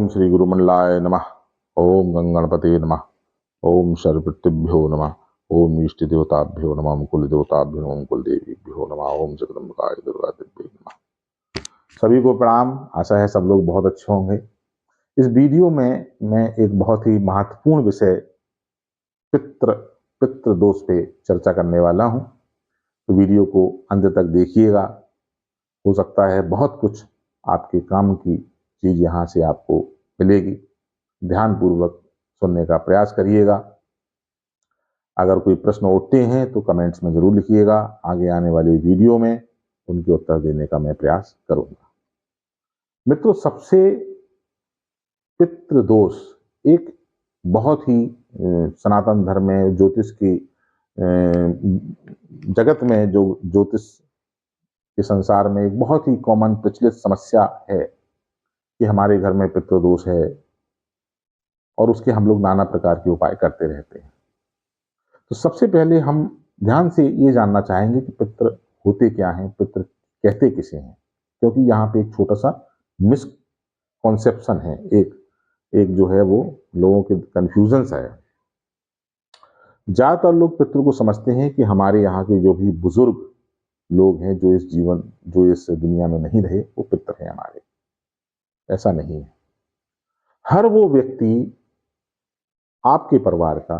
ओम श्री गुरुमंडलाय नमः। ओम गंगणपते नमः। ओम सर्वपितृभ्यो नमः। ओम इष्ट देवताभ्यो नमः। ओम कुल देवताभ्यो नमः। ओम कुल देवीभ्यो नमः। ओम जगदम्बिकाय दुर्गा देवी नमः। सभी को प्रणाम। आशा है सब लोग बहुत अच्छे होंगे। इस वीडियो में मैं एक बहुत ही महत्वपूर्ण विषय पितृ पितृ दोष पे चर्चा करने वाला हूं। तो वीडियो को अंत तक देखिएगा। हो सकता है बहुत कुछ आपके काम की चीज यहाँ से आपको मिलेगी। ध्यानपूर्वक सुनने का प्रयास करिएगा। अगर कोई प्रश्न उठते हैं तो कमेंट्स में जरूर लिखिएगा। आगे आने वाली वीडियो में उनके उत्तर देने का मैं प्रयास करूंगा। मित्रों, सबसे पितृदोष एक बहुत ही सनातन धर्म में, ज्योतिष की जगत में, जो ज्योतिष के संसार में एक बहुत ही कॉमन प्रचलित समस्या है कि हमारे घर में पितृदोष है और उसके हम लोग नाना प्रकार के उपाय करते रहते हैं। तो सबसे पहले हम ध्यान से ये जानना चाहेंगे कि पितृ होते क्या हैं, पितृ कहते किसे हैं, क्योंकि यहाँ पे एक छोटा सा मिसकॉन्सेप्शन है, एक जो है वो लोगों के कंफ्यूजन है। ज्यादातर लोग पितृ को समझते हैं कि हमारे यहाँ के जो भी बुजुर्ग लोग हैं, जो इस दुनिया में नहीं रहे, वो पितृ हैं हमारे। ऐसा नहीं है। हर वो व्यक्ति, आपके परिवार का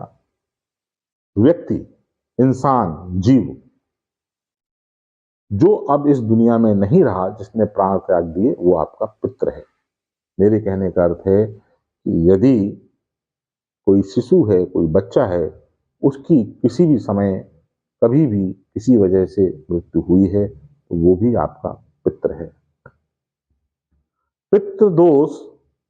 व्यक्ति, इंसान, जीव जो अब इस दुनिया में नहीं रहा, जिसने प्राण त्याग दिए, वो आपका पितृ है। मेरे कहने का अर्थ है कि यदि कोई शिशु है, कोई बच्चा है, उसकी किसी भी समय, कभी भी किसी वजह से मृत्यु हुई है, तो वो भी आपका पितृ है। पितृदोष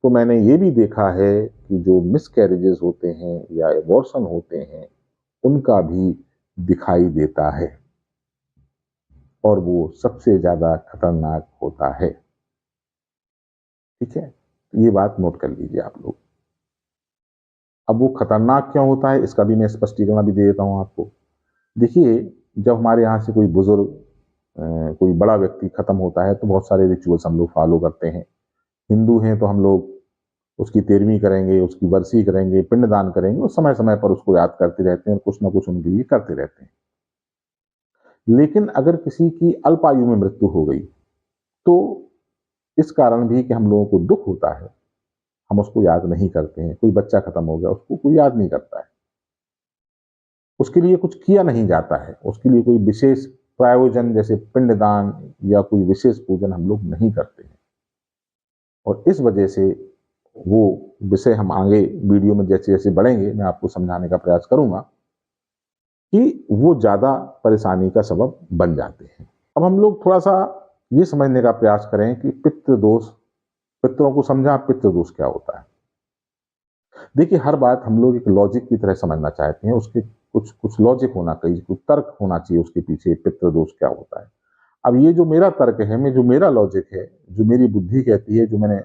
तो मैंने ये भी देखा है कि जो मिसकैरेजेस होते हैं या एबॉर्शन होते हैं, उनका भी दिखाई देता है और वो सबसे ज्यादा खतरनाक होता है। ठीक है, तो ये बात नोट कर लीजिए आप लोग। अब वो खतरनाक क्यों होता है, इसका भी मैं स्पष्टीकरण भी दे देता हूं आपको। देखिए, जब हमारे यहाँ से कोई बुजुर्ग, कोई बड़ा व्यक्ति खत्म होता है, तो बहुत सारे रिचुअल्स हम लोग फॉलो करते हैं। हिंदू हैं तो हम लोग उसकी 13वीं करेंगे, उसकी बरसी करेंगे, पिंडदान करेंगे, और समय समय पर उसको याद करते रहते हैं और कुछ ना कुछ उनके लिए करते रहते हैं। लेकिन अगर किसी की अल्प आयु में मृत्यु हो गई, तो इस कारण भी कि हम लोगों को दुख होता है, हम उसको याद नहीं करते हैं। कोई बच्चा खत्म हो गया, उसको कोई याद नहीं करता है, उसके लिए कुछ किया नहीं जाता है, उसके लिए कोई विशेष प्रायोजन जैसे पिंडदान या कोई विशेष पूजन हम लोग नहीं करते हैं। और इस वजह से वो विषय हम आगे वीडियो में जैसे जैसे बढ़ेंगे, मैं आपको समझाने का प्रयास करूंगा कि वो ज्यादा परेशानी का सबब बन जाते हैं। अब हम लोग थोड़ा सा ये समझने का प्रयास करें कि पितृदोष, पितरों को समझा, पितृदोष क्या होता है। देखिए, हर बात हम लोग एक लॉजिक की तरह समझना चाहते हैं, उसके कुछ कुछ लॉजिक होना चाहिए, कुछ तर्क होना चाहिए उसके पीछे, पितृदोष क्या होता है। अब ये जो मेरा तर्क है, जो मेरा लॉजिक है, जो मेरी बुद्धि कहती है, जो मैंने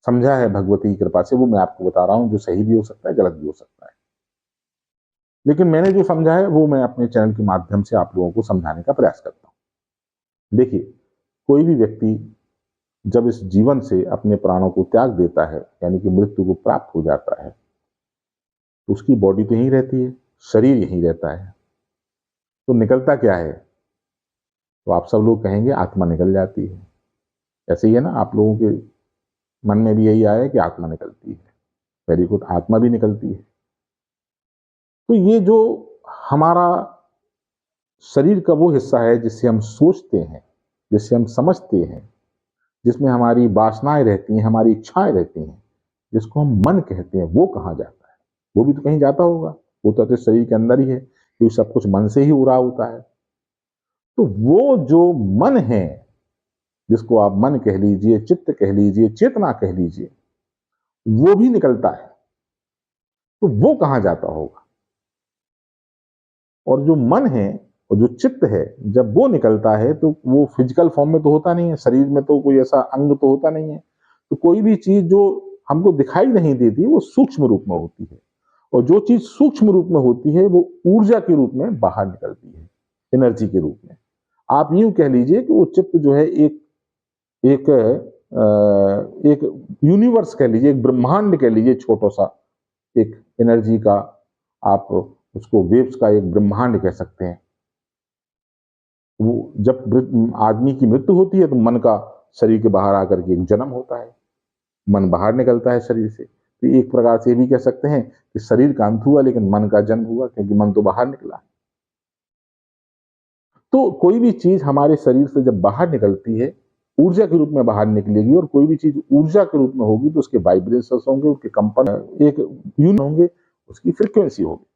समझा है भगवती की कृपा से, वो मैं आपको बता रहा हूं। जो सही भी हो सकता है, गलत भी हो सकता है, लेकिन मैंने जो समझा है वो मैं अपने चैनल के माध्यम से आप लोगों को समझाने का प्रयास करता हूं। देखिए, कोई भी व्यक्ति जब इस जीवन से अपने प्राणों को त्याग देता है, यानी कि मृत्यु को प्राप्त हो जाता है, तो उसकी बॉडी तो यहीं रहती है, शरीर यहीं रहता है, तो निकलता क्या है? तो आप सब लोग कहेंगे आत्मा निकल जाती है। ऐसे ही है ना, आप लोगों के मन में भी यही आया कि आत्मा निकलती है। वेरी गुड, आत्मा भी निकलती है। तो ये जो हमारा शरीर का वो हिस्सा है जिससे हम सोचते हैं, जिससे हम समझते हैं, जिसमें हमारी वासनाएं रहती हैं, हमारी इच्छाएं रहती हैं, जिसको हम मन कहते हैं, वो कहाँ जाता है? वो भी तो कहीं जाता होगा। वो तो शरीर के अंदर ही है, क्योंकि सब कुछ मन से ही उड़ा होता है। तो वो जो मन है, जिसको आप मन कह लीजिए, चित्त कह लीजिए, चेतना कह लीजिए, वो भी निकलता है। तो वो कहाँ जाता होगा? और जो मन है और जो चित्त है, जब वो निकलता है तो वो फिजिकल फॉर्म में तो होता नहीं है, शरीर में तो कोई ऐसा अंग तो होता नहीं है। तो कोई भी चीज जो हमको दिखाई नहीं देती, वो सूक्ष्म रूप में होती है, और जो चीज सूक्ष्म रूप में होती है वो ऊर्जा के रूप में बाहर निकलती है, एनर्जी के रूप में। आप यूं कह लीजिए कि वो चित्त जो है एक एक एक यूनिवर्स कह लीजिए, एक ब्रह्मांड कह लीजिए, छोटा सा एक एनर्जी का, आप उसको वेव्स का एक ब्रह्मांड कह सकते हैं। वो जब आदमी की मृत्यु होती है तो मन का शरीर के बाहर आकर के एक जन्म होता है, मन बाहर निकलता है शरीर से। तो एक प्रकार से ये भी कह सकते हैं कि शरीर का अंत हुआ लेकिन मन का जन्म हुआ, क्योंकि मन तो बाहर निकला। तो कोई भी चीज हमारे शरीर से जब बाहर निकलती है, ऊर्जा के रूप में बाहर निकलेगी, और कोई भी चीज ऊर्जा के रूप में होगी तो उसके वाइब्रेशंस होंगे, उसके कंपन एक यूनिट होंगे, उसकी फ्रीक्वेंसी होगी।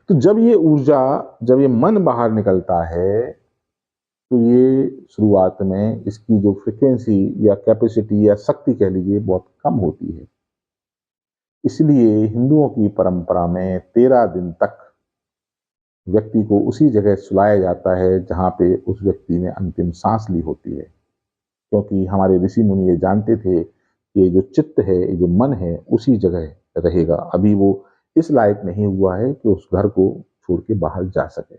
तो जब ये ऊर्जा, जब ये मन बाहर निकलता है, तो ये शुरुआत में इसकी जो फ्रीक्वेंसी या कैपेसिटी या शक्ति कह लीजिए बहुत कम होती है। इसलिए हिंदुओं की परंपरा में 13 दिन तक व्यक्ति को उसी जगह सुलाया जाता है जहां पे उस व्यक्ति ने अंतिम सांस ली होती है, क्योंकि हमारे ऋषि मुनि ये जानते थे कि ये जो चित्त है, ये जो मन है, उसी जगह रहेगा। अभी वो इस लायक नहीं हुआ है कि उस घर को छोड़ के बाहर जा सके।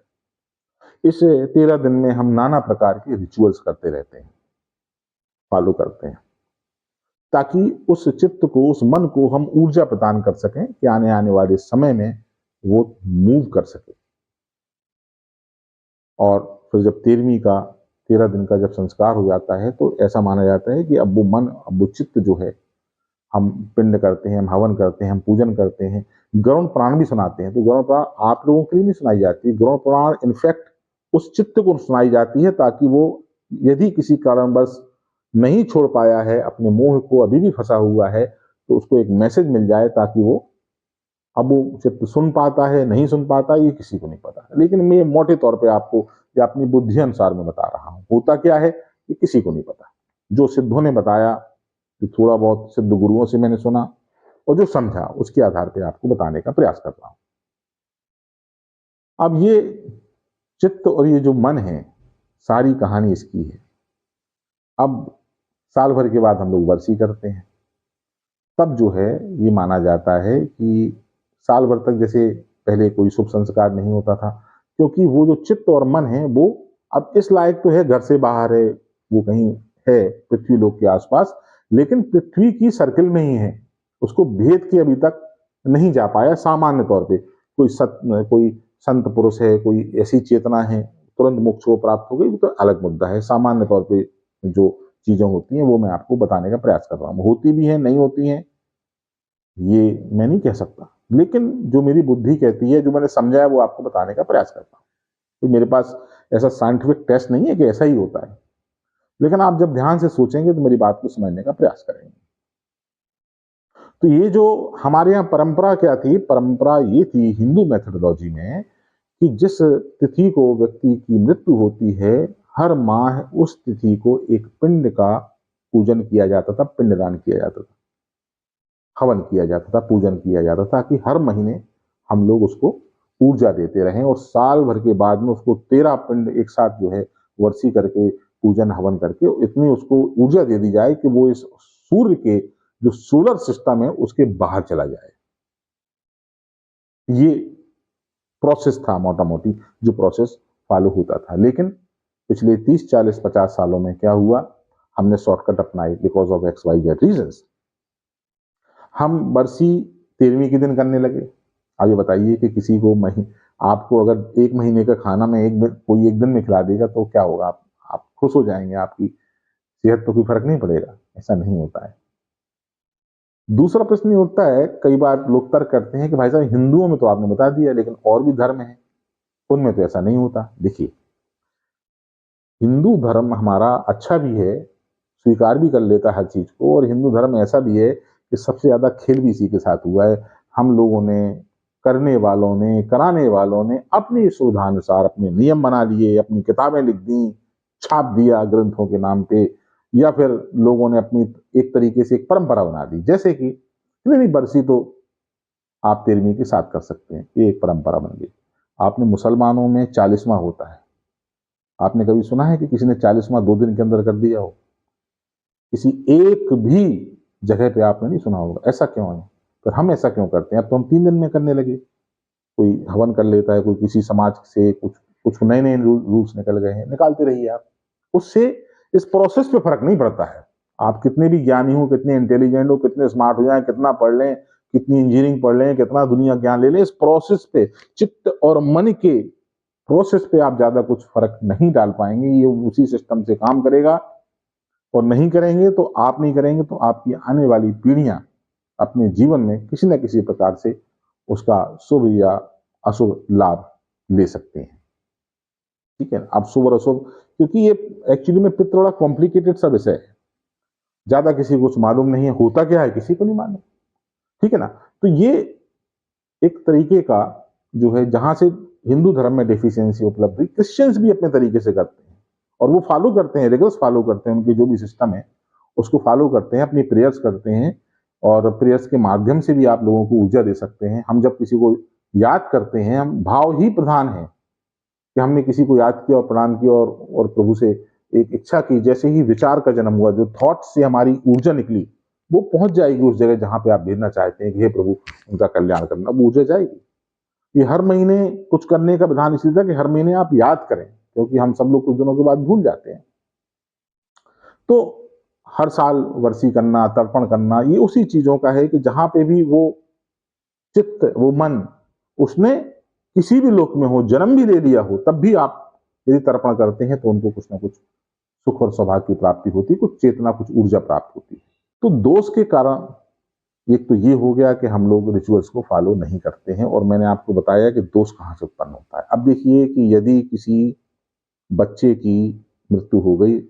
इस 13 दिन में हम नाना प्रकार के रिचुअल्स करते रहते हैं, फॉलो करते हैं, ताकि उस चित्त को, उस मन को हम ऊर्जा प्रदान कर सकें कि आने आने वाले समय में वो मूव कर सके। और फिर जब 13 दिन का जब संस्कार हो जाता है तो ऐसा माना जाता है कि अब वो मन, अब वो चित्त जो है, हम पिंड करते हैं, हम हवन करते हैं, हम पूजन करते हैं, गरुड़ पुराण भी सुनाते हैं। तो गरुड़ पुराण आप लोगों के लिए नहीं सुनाई जाती, गरुड़ पुराण इनफैक्ट उस चित्त को सुनाई जाती है ताकि वो यदि किसी कारणवश नहीं छोड़ पाया है, अपने मोह को अभी भी फंसा हुआ है, तो उसको एक मैसेज मिल जाए, ताकि वो, अब वो चित्त सुन पाता है नहीं सुन पाता ये किसी को नहीं पता, लेकिन मैं मोटे तौर पे आपको या अपनी बुद्धि अनुसार में बता रहा हूं। होता क्या है कि किसी को नहीं पता। जो सिद्धों ने बताया, जो थोड़ा बहुत सिद्ध गुरुओं से मैंने सुना और जो समझा, उसके आधार पे आपको बताने का प्रयास कर रहा हूं। अब ये चित्त और ये जो मन है, सारी कहानी इसकी है। अब साल भर के बाद हम लोग बरसी करते हैं, तब जो है ये माना जाता है कि साल भर तक जैसे पहले कोई शुभ संस्कार नहीं होता था, क्योंकि वो जो चित्त और मन है वो अब इस लायक तो है, घर से बाहर है, वो कहीं है पृथ्वी लोक के आसपास, लेकिन पृथ्वी की सर्किल में ही है, उसको भेद के अभी तक नहीं जा पाया। सामान्य तौर पे कोई संत पुरुष है, कोई ऐसी चेतना है, तुरंत मोक्ष को प्राप्त हो गई, वो तो अलग मुद्दा है। सामान्य तौर पे जो चीजें होती हैं वो मैं आपको बताने का प्रयास कर रहा हूँ। होती भी है, नहीं होती हैं, ये मैं नहीं कह सकता, लेकिन जो मेरी बुद्धि कहती है, जो मैंने समझा है, वो आपको बताने का प्रयास करता हूँ। तो मेरे पास ऐसा साइंटिफिक टेस्ट नहीं है कि ऐसा ही होता है, लेकिन आप जब ध्यान से सोचेंगे तो मेरी बात को समझने का प्रयास करेंगे। तो ये जो हमारे यहाँ परंपरा क्या थी, परंपरा ये थी हिंदू मेथोडोलॉजी में कि जिस तिथि को व्यक्ति की मृत्यु होती है, हर माह उस तिथि को एक पिंड का पूजन किया जाता था, पिंडदान किया जाता था, हवन किया जाता था, पूजन किया जाता था, कि हर महीने हम लोग उसको ऊर्जा देते रहें, और साल भर के बाद में उसको 13 पिंड एक साथ जो है वर्षी करके, पूजन हवन करके इतनी उसको ऊर्जा दे दी जाए कि वो इस सूर्य के जो सोलर सिस्टम है उसके बाहर चला जाए। ये प्रोसेस था मोटा मोटी, जो प्रोसेस फॉलो होता था। लेकिन पिछले 30, 40, 50 सालों में क्या हुआ, हमने शॉर्टकट अपनाई because of X Y Z reasons. हम बरसी 13वीं के दिन करने लगे। अब ये बताइए कि किसी को आपको अगर 1 महीने का खाना में कोई एक दिन में खिला देगा तो क्या होगा, आप खुश हो जाएंगे, आपकी सेहत पर कोई फर्क नहीं पड़ेगा? ऐसा नहीं होता है। दूसरा प्रश्न ये उठता है, कई बार लोग तर्क करते हैं कि भाई साहब हिंदुओं में तो आपने बता दिया, लेकिन और भी धर्म है, उनमें तो ऐसा नहीं होता। देखिए, हिंदू धर्म हमारा अच्छा भी है, स्वीकार भी कर लेता है हर चीज को, और हिंदू धर्म ऐसा भी है कि सबसे ज्यादा खेल भी इसी के साथ हुआ है। हम लोगों ने, करने वालों ने, कराने वालों ने अपनी सुविधानुसार अपने नियम बना लिए, अपनी किताबें लिख दी, छाप दिया ग्रंथों के नाम पे, या फिर लोगों ने अपनी एक तरीके से एक परंपरा बना दी। जैसे कि नहीं, बरसी तो आप 13वीं के साथ कर सकते हैं, ये एक परंपरा बन गई। आपने मुसलमानों में 40वां होता है, आपने कभी सुना है कि किसी ने 40वां 2 दिन के अंदर कर दिया हो? किसी एक भी जगह पे आपने नहीं सुना होगा। ऐसा क्यों है? पर हम ऐसा क्यों करते हैं? अब तो हम 3 दिन में करने लगे। कोई हवन कर लेता है, कोई किसी समाज से कुछ कुछ नए नए रूल्स निकल गए हैं, निकालते रहिए आप। उससे इस प्रोसेस पे फर्क नहीं पड़ता है। आप कितने भी ज्ञानी हो, कितने इंटेलिजेंट हो, कितने स्मार्ट हो जाए, कितना पढ़ लें, कितनी इंजीनियरिंग पढ़ लें, कितना दुनिया ज्ञान ले लें, इस प्रोसेस पे, चित्त और मन के प्रोसेस पे आप ज्यादा कुछ फर्क नहीं डाल पाएंगे। ये उसी सिस्टम से काम करेगा, और नहीं करेंगे तो आप नहीं करेंगे तो आपकी आने वाली पीढ़ियां अपने जीवन में किसी न किसी प्रकार से उसका शुभ या अशुभ लाभ ले सकते हैं। ठीक है, अब शुभ और अशुभ, क्योंकि ये एक्चुअली में पितृ बड़ा कॉम्प्लिकेटेड सा विषय है, ज्यादा किसी को कुछ मालूम नहीं है, होता क्या है किसी को नहीं मालूम। ठीक है ना, तो ये एक तरीके का जो है, जहां से हिंदू धर्म में डेफिशिएंसी उपलब्ध हुई, क्रिश्चियंस भी अपने तरीके से करते हैं और वो फॉलो करते हैं, रिगर्स फॉलो करते हैं, उनकी जो भी सिस्टम है उसको फॉलो करते हैं, अपनी प्रेयर्स करते हैं, और प्रेयर्स के माध्यम से भी आप लोगों को ऊर्जा दे सकते हैं। हम जब किसी को याद करते हैं, हम भाव ही प्रधान है कि हमने किसी को याद किया और प्रणाम किया और प्रभु से एक इच्छा की, जैसे ही विचार का जन्म हुआ, जो थॉट से हमारी ऊर्जा निकली, वो पहुंच जाएगी उस जगह जहां पे आप भेजना चाहते हैं कि हे प्रभु उनका कल्याण करना, वो ऊर्जा जाएगी। ये हर महीने कुछ करने का विधान इसलिए था कि हर महीने आप याद करें, क्योंकि हम सब लोग कुछ दिनों के बाद भूल जाते हैं। तो हर साल वर्षी करना, तर्पण करना, ये उसी चीजों का है कि जहां पे भी वो चित्त, वो मन, उसने किसी भी लोक में हो, जन्म भी ले लिया हो, तब भी आप यदि तर्पण करते हैं तो उनको कुछ ना कुछ सुख और सौभाग्य की प्राप्ति होती है, कुछ चेतना, कुछ ऊर्जा प्राप्त होती है। तो दोष के कारण एक तो ये हो गया कि हम लोग रिचुअल्स को फॉलो नहीं करते हैं, और मैंने आपको बताया कि दोष कहां से उत्पन्न होता है। अब देखिए कि यदि किसी बच्चे की मृत्यु हो गई,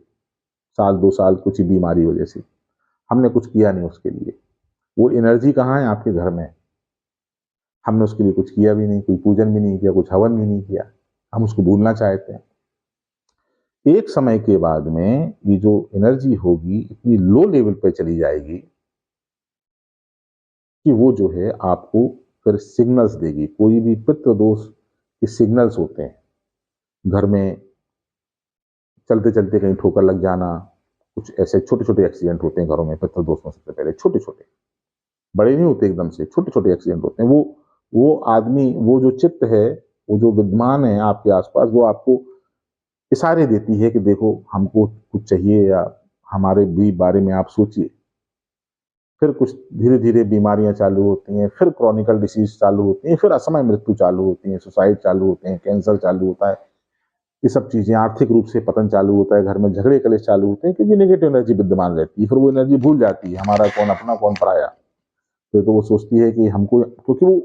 साल 2 साल कुछ बीमारी वजह से, हमने कुछ किया नहीं उसके लिए, वो एनर्जी कहाँ है? आपके घर में। हमने उसके लिए कुछ किया भी नहीं, कोई पूजन भी नहीं किया, कुछ हवन भी नहीं किया, हम उसको भूलना चाहते हैं। एक समय के बाद में ये जो एनर्जी होगी इतनी लो लेवल पे चली जाएगी कि वो जो है आपको फिर सिग्नल्स देगी। कोई भी पितृ दोष के सिग्नल्स होते हैं, घर में चलते चलते कहीं ठोकर लग जाना, कुछ ऐसे छोटे छोटे एक्सीडेंट होते हैं घरों में पितृ दोष में। सबसे पहले छोटे छोटे, बड़े नहीं होते एकदम से, छोटे छोटे एक्सीडेंट होते हैं। वो आदमी, वो जो चित्त है, वो जो विद्यमान है आपके आसपास, वो आपको इशारे देती है कि देखो हमको कुछ चाहिए, या हमारे भी बारे में आप सोचिए। फिर कुछ धीरे धीरे बीमारियां चालू होती हैं, फिर क्रॉनिकल डिसीज चालू होती हैं, फिर असमय मृत्यु चालू होती है, सुसाइड चालू होते हैं, कैंसर चालू होता है, ये सब चीजें, आर्थिक रूप से पतन चालू होता है, घर में झगड़े कलेश चालू होते हैं, क्योंकि नेगेटिव एनर्जी विद्यमान रहती है। फिर वो एनर्जी भूल जाती है हमारा कौन अपना कौन पराया। फिर तो वो सोचती है कि हमको, क्योंकि वो,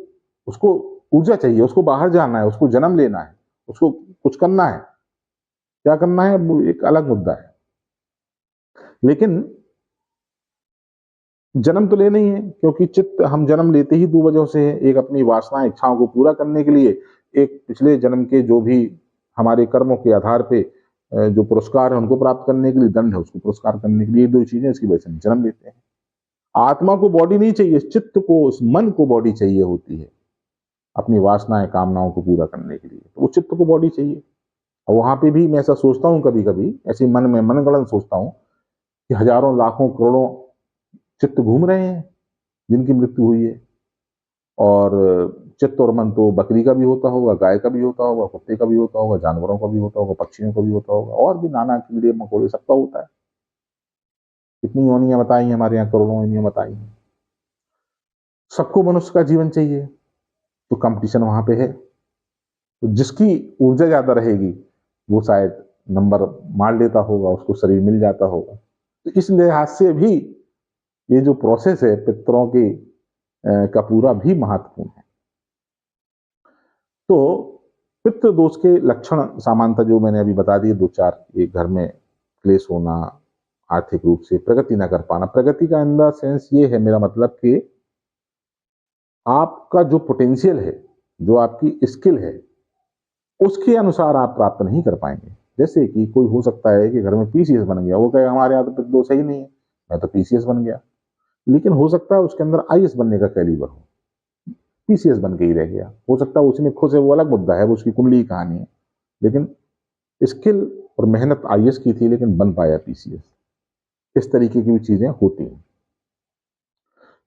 उसको ऊर्जा चाहिए, उसको बाहर जाना है, उसको जन्म लेना है, उसको कुछ करना है। क्या करना है वो एक अलग मुद्दा है, लेकिन जन्म तो लेना ही है, क्योंकि चित्त, हम जन्म लेते ही दो वजहों से है। एक अपनी वासना इच्छाओं को पूरा करने के लिए, एक पिछले जन्म के जो भी हमारे कर्मों के आधार पे जो पुरस्कार है उनको प्राप्त करने के लिए, दंड है उसको पुरस्कार करने के लिए, दो चीजें इसकी वजह से हम जन्म लेते हैं। आत्मा को बॉडी नहीं चाहिए, चित्त को, इस मन को बॉडी चाहिए होती है अपनी वासनाएं कामनाओं को पूरा करने के लिए, तो वो चित्त को बॉडी चाहिए। और वहां पे भी मैं ऐसा सोचता हूँ कभी कभी, ऐसे मन में मनगढ़ंत सोचता हूँ कि हजारों लाखों करोड़ों चित्त घूम रहे हैं जिनकी मृत्यु हुई है, और चित्त और मन तो बकरी का भी होता होगा, गाय का भी होता होगा, कुत्ते का भी होता होगा, जानवरों का भी होता होगा, पक्षियों का भी होता होगा, और भी नाना कीड़े मकोड़े सबका होता है। कितनी योनियां बताई हैं हमारे यहाँ, करोड़ों योनियां बताई हैं। सबको मनुष्य का जीवन चाहिए, तो कंपटीशन वहां पे है। तो जिसकी ऊर्जा ज्यादा रहेगी वो शायद नंबर मार लेता होगा, उसको शरीर मिल जाता होगा। तो इस लिहाज से भी ये जो प्रोसेस है पितरों की का पूरा भी महत्वपूर्ण है। तो पितृ दोष के लक्षण सामान्यतः जो मैंने अभी बता दिए, दो चार, एक घर में क्लेश होना, आर्थिक रूप से प्रगति ना कर पाना। प्रगति का इन द सेंस ये है, मेरा मतलब कि आपका जो पोटेंशियल है, जो आपकी स्किल है, उसके अनुसार आप प्राप्त नहीं कर पाएंगे। जैसे कि कोई हो सकता है कि घर में पीसीएस बन गया, वो कहे हमारे यहाँ तो पितृ दोष ही नहीं है, मैं तो पीसीएस बन गया। लेकिन हो सकता है उसके अंदर आईएएस बनने का कैलिबर हो, पीसीएस बन के ही रह गया। हो सकता है उसमें खुश है, वो अलग मुद्दा है, वो उसकी कुंडली की कहानी है। लेकिन स्किल और मेहनत आईएएस की थी, लेकिन बन पाया पीसीएस। इस तरीके की भी चीजें होती हैं।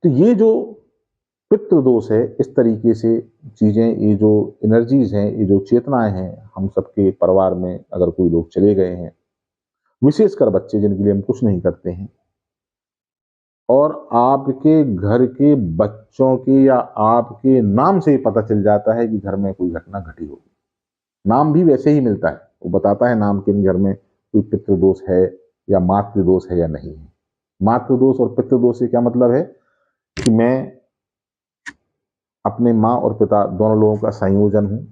तो ये जो पितृ दोष है, इस तरीके से चीजें, ये जो एनर्जीज हैं, ये जो चेतनाएं हैं, हम सबके परिवार में अगर कोई लोग चले गए हैं, विशेषकर बच्चे जिनके लिए हम कुछ नहीं करते हैं, और आपके घर के बच्चों के या आपके नाम से ही पता चल जाता है कि घर में कोई घटना घटी होगी। नाम भी वैसे ही मिलता है, वो बताता है नाम के घर में कोई पितृदोष है या मातृदोष है या नहीं है। मातृदोष और पितृदोष से क्या मतलब है कि मैं अपने माँ और पिता दोनों लोगों का संयोजन हूँ,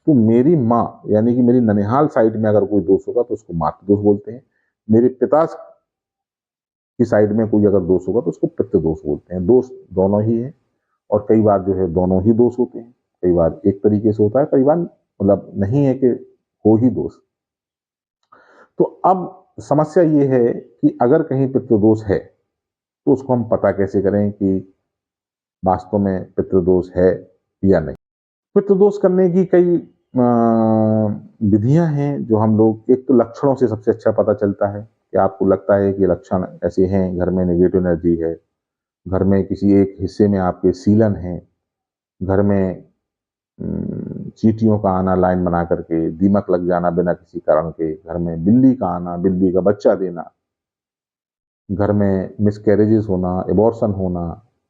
तो मेरी माँ यानी कि मेरी ननिहाल साइड में अगर कोई दोष होगा तो उसको मातृदोष बोलते हैं। मेरे पिता की साइड में कोई अगर दोष होगा तो उसको पितृदोष बोलते हैं। दोष दोनों ही है, और कई बार जो है दोनों ही दोष होते हैं। कई बार एक तरीके से होता है, कई बार मतलब नहीं है कि हो ही दोष। तो अब समस्या ये है कि अगर कहीं पितृदोष है तो उसको हम पता कैसे करें कि वास्तव में पितृदोष है या नहीं। पितृदोष करने की कई विधियां हैं जो हम लोग, एक तो लक्षणों से सबसे अच्छा पता चलता है कि आपको लगता है कि लक्षण ऐसे हैं, घर में नेगेटिव एनर्जी है, घर में किसी एक हिस्से में आपके सीलन है, घर में चींटियों का आना लाइन बना करके, दीमक लग जाना बिना किसी कारण के, घर में बिल्ली का आना, बिल्ली का बच्चा देना, घर में मिसकैरेजेस होना, एबॉर्शन होना,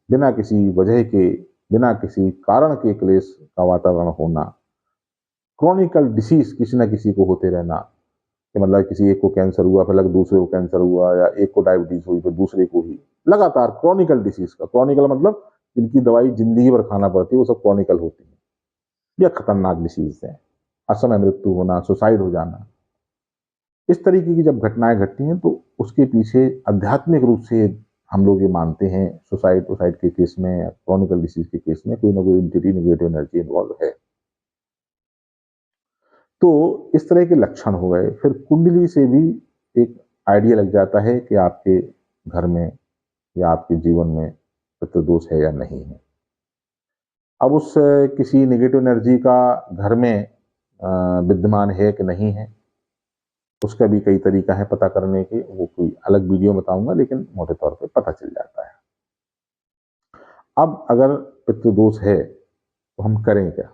बिना किसी वजह के, बिना किसी कारण के क्लेश का वातावरण होना, क्रॉनिकल डिसीज किसी न किसी को होते रहना, कि मतलब किसी एक को कैंसर हुआ फिर लग दूसरे को कैंसर हुआ, या एक को डायबिटीज हुई फिर दूसरे को ही, लगातार क्रॉनिकल डिसीज का, क्रॉनिकल मतलब जिनकी दवाई जिंदगी भर खाना पड़ती है वो सब क्रॉनिकल होती है, या खतरनाक डिसीज है, असमय मृत्यु होना, सुसाइड हो जाना। इस तरीके की जब घटनाएं घटती हैं तो उसके पीछे आध्यात्मिक रूप से हम लोग ये मानते हैं, सुसाइड के केस में या क्रॉनिकल डिसीज के केस में कोई ना कोई एंटिटी, नेगेटिव एनर्जी इन्वॉल्व है। तो इस तरह के लक्षण हो गए। फिर कुंडली से भी एक आइडिया लग जाता है कि आपके घर में या आपके जीवन में पितृदोष है या नहीं है। अब उस किसी नेगेटिव एनर्जी का घर में विद्यमान है कि नहीं है, उसका भी कई तरीका है पता करने के, वो कोई अलग वीडियो बताऊंगा, लेकिन मोटे तौर पे पता चल जाता है। अब अगर पितृदोष है तो हम करें क्या,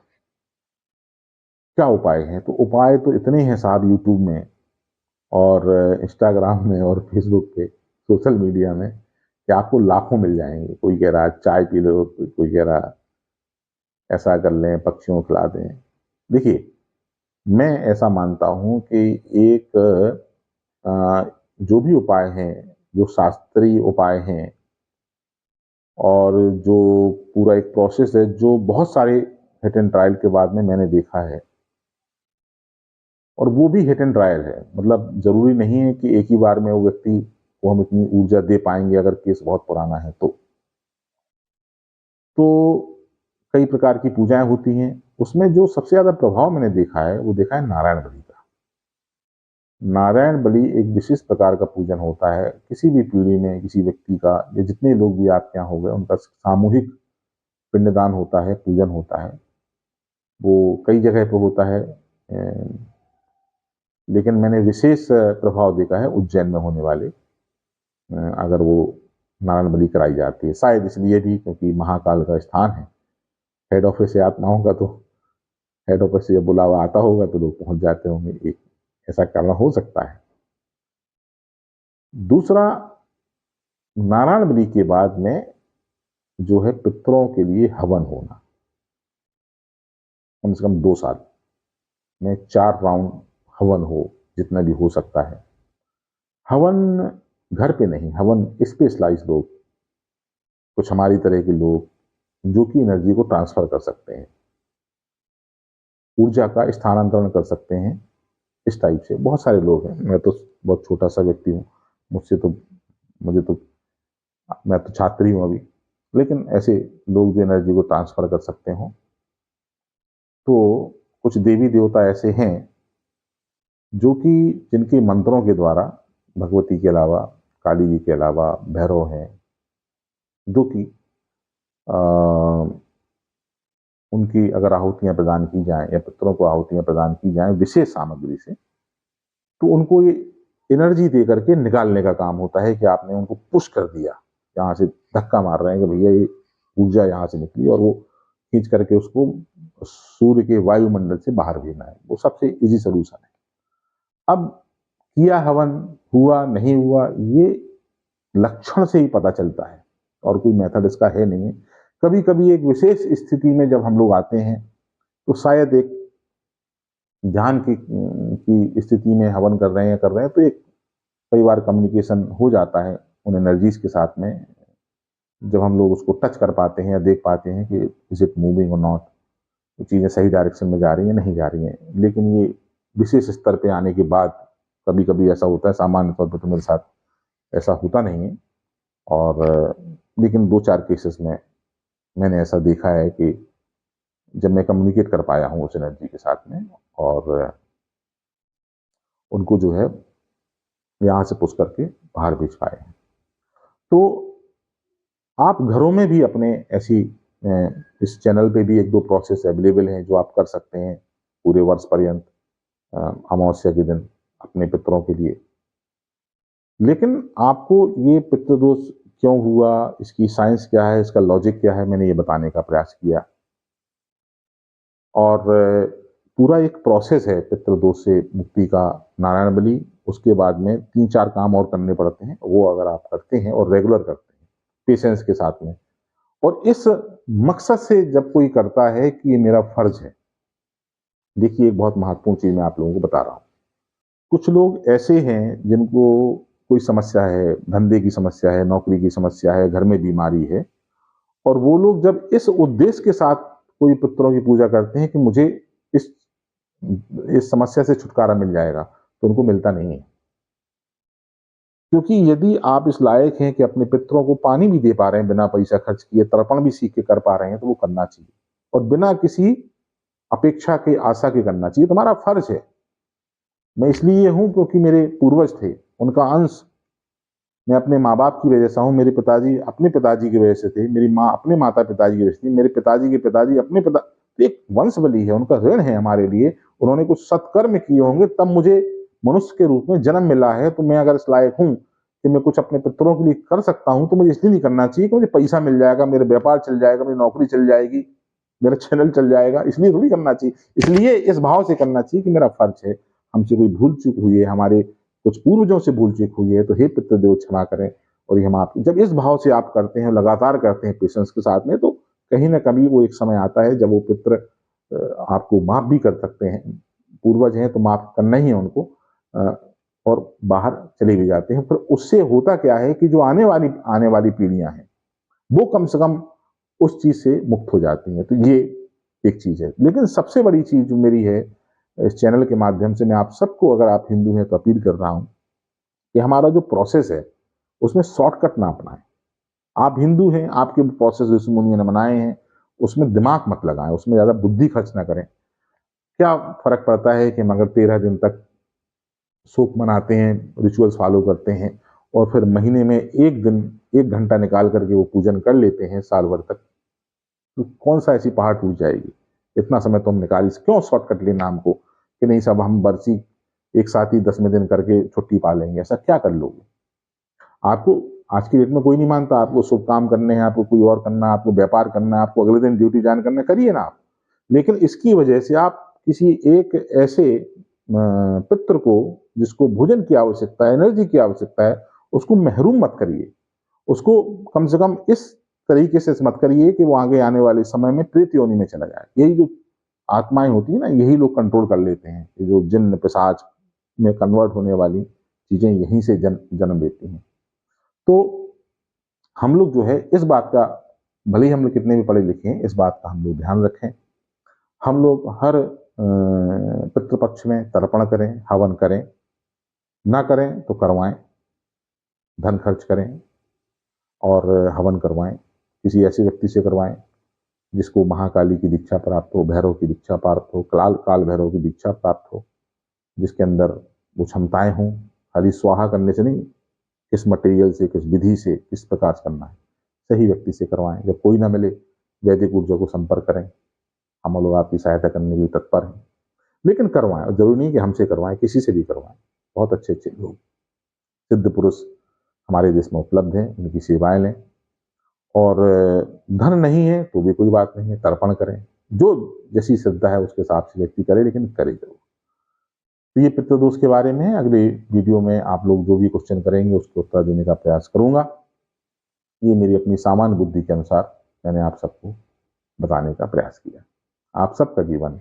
क्या उपाय हैं? तो उपाय तो इतने हैं साहब, यूट्यूब में और इंस्टाग्राम में और फेसबुक पे, सोशल मीडिया में, कि आपको लाखों मिल जाएंगे। कोई कह रहा है चाय पी लो, कोई कह रहा ऐसा कर लें, पक्षियों को खिला दें। देखिए, मैं ऐसा मानता हूं कि एक जो भी उपाय हैं, जो शास्त्रीय उपाय हैं, और जो पूरा एक प्रोसेस है, जो बहुत सारे हिट एंड ट्रायल के बाद में मैंने देखा है, और वो भी हिट एंड ट्रायल है, मतलब जरूरी नहीं है कि एक ही बार में वो व्यक्ति को हम इतनी ऊर्जा दे पाएंगे अगर केस बहुत पुराना है तो कई प्रकार की पूजाएं होती हैं। उसमें जो सबसे ज्यादा प्रभाव मैंने देखा है वो देखा है नारायण बलि का। नारायण बलि एक विशेष प्रकार का पूजन होता है। किसी भी पीढ़ी में किसी व्यक्ति का, या जितने लोग भी आपके यहाँ हो गए, उनका सामूहिक पिंडदान होता है, पूजन होता है। वो कई जगह पर होता है, लेकिन मैंने विशेष प्रभाव देखा है उज्जैन में होने वाले, अगर वो नारायण बलि कराई जाती है, शायद इसलिए भी क्योंकि महाकाल का स्थान है, हेड ऑफिस से आत्माओं का, तो हेड ऑफिस से जब बुलावा आता होगा तो लोग पहुंच जाते होंगे, एक ऐसा कारण हो सकता है। दूसरा, नारायण बलि के बाद में जो है पितरों के लिए हवन होना, कम से कम 2 साल में 4 राउंड हवन हो, जितना भी हो सकता है। हवन घर पे नहीं, हवन स्पेशलाइज लोग, कुछ हमारी तरह के लोग जो कि एनर्जी को ट्रांसफर कर सकते हैं, ऊर्जा का स्थानांतरण कर सकते हैं, इस टाइप से बहुत सारे लोग हैं। मैं तो बहुत छोटा सा व्यक्ति हूँ, मुझसे तो मुझे तो मैं तो छात्र ही हूँ अभी, लेकिन ऐसे लोग जो एनर्जी को ट्रांसफर कर सकते हो, तो कुछ देवी देवता ऐसे हैं जो कि जिनके मंत्रों के द्वारा, भगवती के अलावा, काली जी के अलावा भैरव हैं, जो कि उनकी अगर आहुतियां प्रदान की जाएं या पितरों को आहुतियां प्रदान की जाएं विशेष सामग्री से, तो उनको ये एनर्जी दे करके निकालने का काम होता है कि आपने उनको पुश कर दिया, यहाँ से धक्का मार रहे हैं कि भैया ये ऊर्जा यहाँ से निकली, और वो खींच करके उसको सूर्य के वायुमंडल से बाहर भेजना है। वो सबसे इजी सोल्यूशन है। अब किया हवन, हुआ नहीं हुआ, ये लक्षण से ही पता चलता है और कोई मेथड इसका है नहीं है। कभी कभी एक विशेष स्थिति में जब हम लोग आते हैं तो शायद एक ध्यान की स्थिति में हवन कर रहे हैं तो एक कई बार कम्युनिकेशन हो जाता है उन एनर्जीज के साथ में, जब हम लोग उसको टच कर पाते हैं या देख पाते हैं कि इज इट मूविंग और नॉट, वो चीज़ें सही डायरेक्शन में जा रही हैं नहीं जा रही हैं। लेकिन ये विशेष स्तर पे आने के बाद कभी कभी ऐसा होता है, सामान्य तौर पर तो मेरे साथ ऐसा होता नहीं है। और लेकिन 2-4 केसेस में मैंने ऐसा देखा है कि जब मैं कम्युनिकेट कर पाया हूँ उस एनर्जी के साथ में और उनको जो है यहाँ से पुश करके बाहर भेज पाए हैं। तो आप घरों में भी अपने ऐसी इस चैनल पे भी 1-2 प्रोसेस अवेलेबल हैं जो आप कर सकते हैं पूरे वर्ष पर्यंत अमावस्या के दिन अपने पितरों के लिए। लेकिन आपको ये पितृदोष क्यों हुआ, इसकी साइंस क्या है, इसका लॉजिक क्या है, मैंने ये बताने का प्रयास किया। और पूरा एक प्रोसेस है पितृदोष से मुक्ति का, नारायण बलि, उसके बाद में 3-4 काम और करने पड़ते हैं, वो अगर आप करते हैं और रेगुलर करते हैं पेशेंस के साथ में, और इस मकसद से जब कोई करता है कि ये मेरा फर्ज है। देखिए एक बहुत महत्वपूर्ण चीज मैं आप लोगों को बता रहा हूँ। कुछ लोग ऐसे हैं जिनको कोई समस्या है, धंधे की समस्या है, नौकरी की समस्या है, घर में बीमारी है, और वो लोग जब इस उद्देश्य के साथ कोई पितरों की पूजा करते हैं कि मुझे इस इस समस्या से छुटकारा मिल जाएगा, तो उनको मिलता नहीं है। क्योंकि यदि आप इस लायक हैं कि अपने पितरों को पानी भी दे पा रहे हैं बिना पैसा खर्च किए, तर्पण भी सीख के कर पा रहे हैं, तो वो करना चाहिए और बिना किसी अपेक्षा के, आशा के करना चाहिए। तुम्हारा फर्ज है। मैं इसलिए हूं क्योंकि मेरे पूर्वज थे, उनका अंश मैं अपने माँ बाप की वजह से हूँ। मेरे पिताजी अपने पिताजी की वजह से थे, मेरी माँ अपने माता पिताजी की वजह से थी, मेरे पिताजी के पिताजी अपने पिता, तो एक वंश बली है, उनका ऋण है हमारे लिए। उन्होंने कुछ सत्कर्म किए होंगे तब मुझे मनुष्य के रूप में जन्म मिला है। तो मैं अगर इस लायक हूँ कि मैं कुछ अपने पितरों के लिए कर सकता हूँ, तो मुझे इसलिए नहीं करना चाहिए कि मुझे पैसा मिल जाएगा, मेरा व्यापार चल जाएगा, मेरी नौकरी चल जाएगी, मेरा चैनल चल जाएगा, इसलिए थोड़ी करना चाहिए। इसलिए इस भाव से करना चाहिए कि मेरा फर्ज है, हमसे कोई भूल चूक हुई है, हमारे कुछ पूर्वजों से भूल चूक हुई है, तो हे पितृदेव क्षमा करें। और ये हम आप जब इस भाव से आप करते हैं, लगातार करते हैं पेशेंस के साथ में, तो कहीं ना कभी वो एक समय आता है जब वो पितृ आपको माफ भी कर सकते हैं। पूर्वज हैं तो माफ करना ही है उनको, और बाहर चले भी जाते हैं। पर उससे होता क्या है कि जो आने वाली पीढ़ियां हैं वो कम से कम उस चीज से मुक्त हो जाती हैं। तो ये एक चीज है। लेकिन सबसे बड़ी चीज जो मेरी है, इस चैनल के माध्यम से मैं आप सबको, अगर आप हिंदू हैं तो अपील कर रहा हूं कि हमारा जो प्रोसेस है उसमें शॉर्टकट ना अपनाएं। आप हिंदू हैं, आपके प्रोसेस ऋषि मुनियों ने बनाए हैं, उसमें दिमाग मत लगाएं, उसमें ज्यादा बुद्धि खर्च ना करें। क्या फर्क पड़ता है कि हम अगर 13 दिन तक शोक मनाते हैं, रिचुअल्स फॉलो करते हैं, और फिर महीने में एक दिन 1 घंटा निकाल करके वो पूजन कर लेते हैं साल भर तक, तो कौन सा ऐसी पहाड़ टूट जाएगी? इतना समय तो हम निकाल, क्यों शॉर्टकट लेना हमको कि नहीं सब हम बरसी एक साथ ही 10वें दिन करके छुट्टी पा लेंगे? ऐसा क्या कर लोगे? आपको आज की डेट में कोई नहीं मानता, आपको शुभ काम करने हैं, आपको कोई और करना, आपको व्यापार करना, आपको अगले दिन ड्यूटी ज्वाइन करना, करिए ना आप। लेकिन इसकी वजह से आप किसी एक ऐसे पितृ को, जिसको भोजन की आवश्यकता है, एनर्जी की आवश्यकता है, उसको महरूम मत करिए। उसको कम से कम इस तरीके से मत करिए कि वो आगे आने वाले समय में प्रेत योनि में चला जाए। यही जो आत्माएं होती है ना, यही लोग कंट्रोल कर लेते हैं। ये जो जिन्न पिशाच में कन्वर्ट होने वाली चीजें यहीं से जन्म लेती हैं। तो हम लोग जो है इस बात का, भले ही हम लोग कितने भी पढ़े लिखे हैं, इस बात का हम लोग ध्यान रखें। हम लोग हर पितृपक्ष में तर्पण करें, हवन करें, ना करें तो करवाएं, धन खर्च करें और हवन करवाएं। किसी ऐसे व्यक्ति से करवाएं जिसको महाकाली की दीक्षा प्राप्त हो, भैरव की दीक्षा प्राप्त हो, काल भैरव की दीक्षा प्राप्त हो, जिसके अंदर वो क्षमताएं हों। खाली स्वाहा करने से नहीं, किस मटेरियल से, किस विधि से, किस प्रकार से करना है, सही व्यक्ति से करवाएं। जब कोई ना मिले, वैदिक ऊर्जा को संपर्क करें, हम लोग आपकी सहायता करने के लिए तत्पर हैं। लेकिन करवाएं, और जरूरी नहीं कि हमसे करवाएं, किसी से भी करवाएं। बहुत अच्छे अच्छे लोग, सिद्ध पुरुष हमारे देश में उपलब्ध हैं, उनकी सेवाएं लें। और धन नहीं है तो भी कोई बात नहीं है, तर्पण करें। जो जैसी श्रद्धा है उसके हिसाब से व्यक्ति करे, लेकिन करे जरूर। तो ये पितृदोष के बारे में है। अगले वीडियो में आप लोग जो भी क्वेश्चन करेंगे उसको उत्तर देने का प्रयास करूंगा। ये मेरी अपनी सामान्य बुद्धि के अनुसार मैंने आप सबको बताने का प्रयास किया। आप सबका जीवन